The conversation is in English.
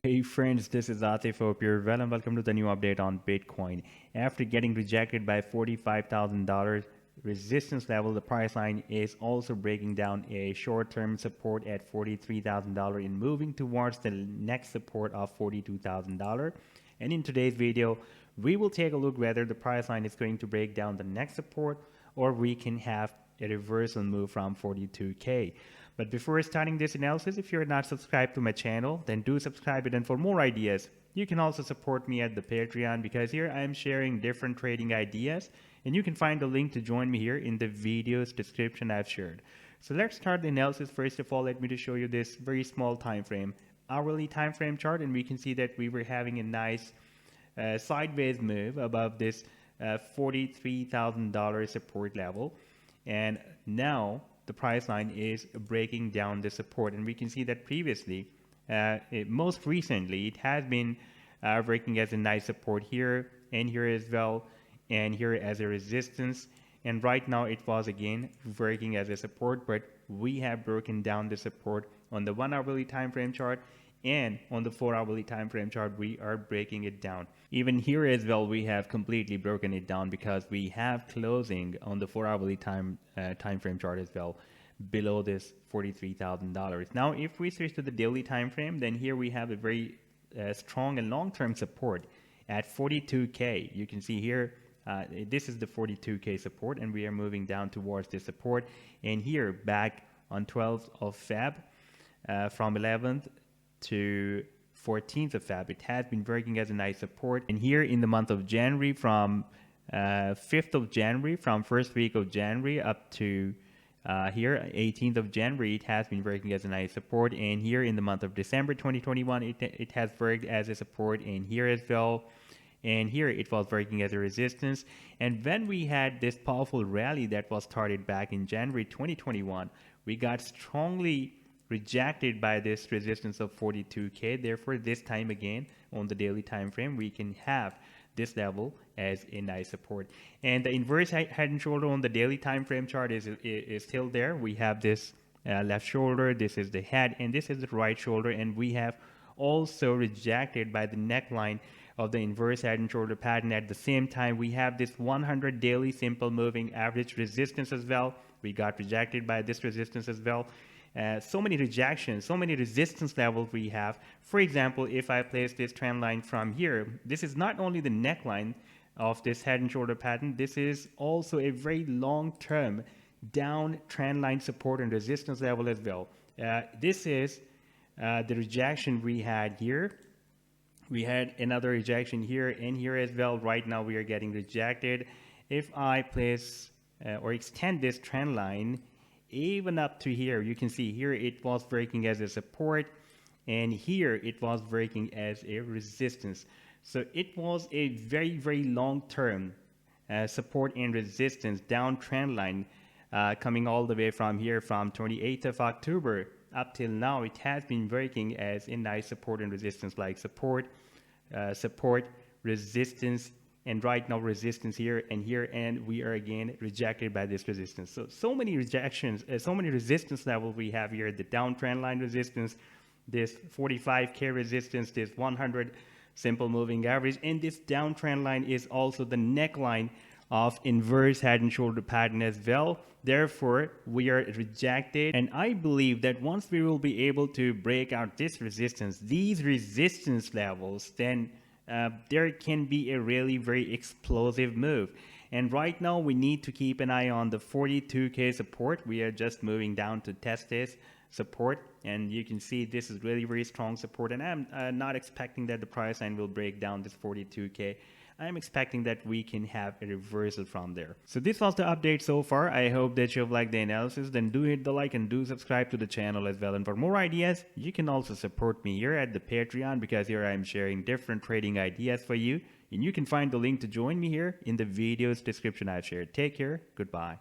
Hey friends, this is Atif. Hope you're well and welcome to the new update on Bitcoin. After getting rejected by $45,000 resistance level, the price line is also breaking down a short-term support at $43,000 and moving towards the next support of $42,000. And in today's video, we will take a look whether the price line is going to break down the next support or we can have a reversal move from 42K. But before starting this analysis, if you're not subscribed to my channel, then do subscribe it. And for more ideas, you can also support me at the Patreon, because here I am sharing different trading ideas, and you can find the link to join me here in the video's description I've shared. So let's start the analysis. First of all, let me just show you this very small time frame, hourly time frame chart, and we can see that we were having a nice sideways move above this $43,000 support level, and now the price line is breaking down the support. And we can see that previously, most recently, it has been working as a nice support here and here as well, and here as a resistance. And right now it was again working as a support, but we have broken down the support on the 1 hourly time frame chart, and on the 4 hourly time frame chart we are breaking it down. Even here as well, we have completely broken it down, because we have closing on the 4 hourly time frame chart as well below this $43,000. Now if we switch to the daily time frame, then here we have a very strong and long-term support at 42K. You can see here this is the 42K support, and we are moving down towards this support. And here back on 12th of Feb, from 11th to 14th of Feb, it has been working as a nice support. And here in the month of January, from 5th of January, from first week of January up to here 18th of January, it has been working as a nice support. And here in the month of December 2021, it has worked as a support, and here as well. And here it was working as a resistance. And when we had this powerful rally that was started back in January 2021, we got strongly rejected by this resistance of 42K. Therefore, this time again on the daily time frame, we can have this level as a nice support. And the inverse head and shoulder on the daily time frame chart is still there. We have this left shoulder, this is the head, and this is the right shoulder. And we have also rejected by the neckline of the inverse head and shoulder pattern. At the same time, we have this 100 daily simple moving average resistance as well. We got rejected by this resistance as well. So many rejections, so many resistance levels we have. For example, if I place this trend line from here, this is not only the neckline of this head and shoulder pattern, this is also a very long-term down trend line support and resistance level as well. This is the rejection we had here. We had another rejection here and here as well. Right now we are getting rejected. If I place or extend this trend line even up to here, you can see here it was breaking as a support, and here it was breaking as a resistance. So it was a very, very long-term support and resistance down trend line coming all the way from here, from 28th of October up till now. It has been working as a nice support and resistance, like support, resistance, and right now resistance here, and we are again rejected by this resistance. So many rejections, so many resistance levels we have here: the downtrend line resistance, this 45K resistance, this 100 simple moving average, and this downtrend line is also the neckline of inverse head and shoulder pattern as well. Therefore, we are rejected, and I believe that once we will be able to break out this resistance, these resistance levels, then there can be a really very explosive move. And right now we need to keep an eye on the 42K support. We are just moving down to test this support, and you can see this is really very strong support, and I'm not expecting that the price line will break down this 42K. I'm expecting that we can have a reversal from there. So this was the update so far. I hope that you've liked the analysis. Then do hit the like and do subscribe to the channel as well. And for more ideas, you can also support me here at the Patreon, because here I'm sharing different trading ideas for you. And you can find the link to join me here in the video's description I've shared. Take care. Goodbye.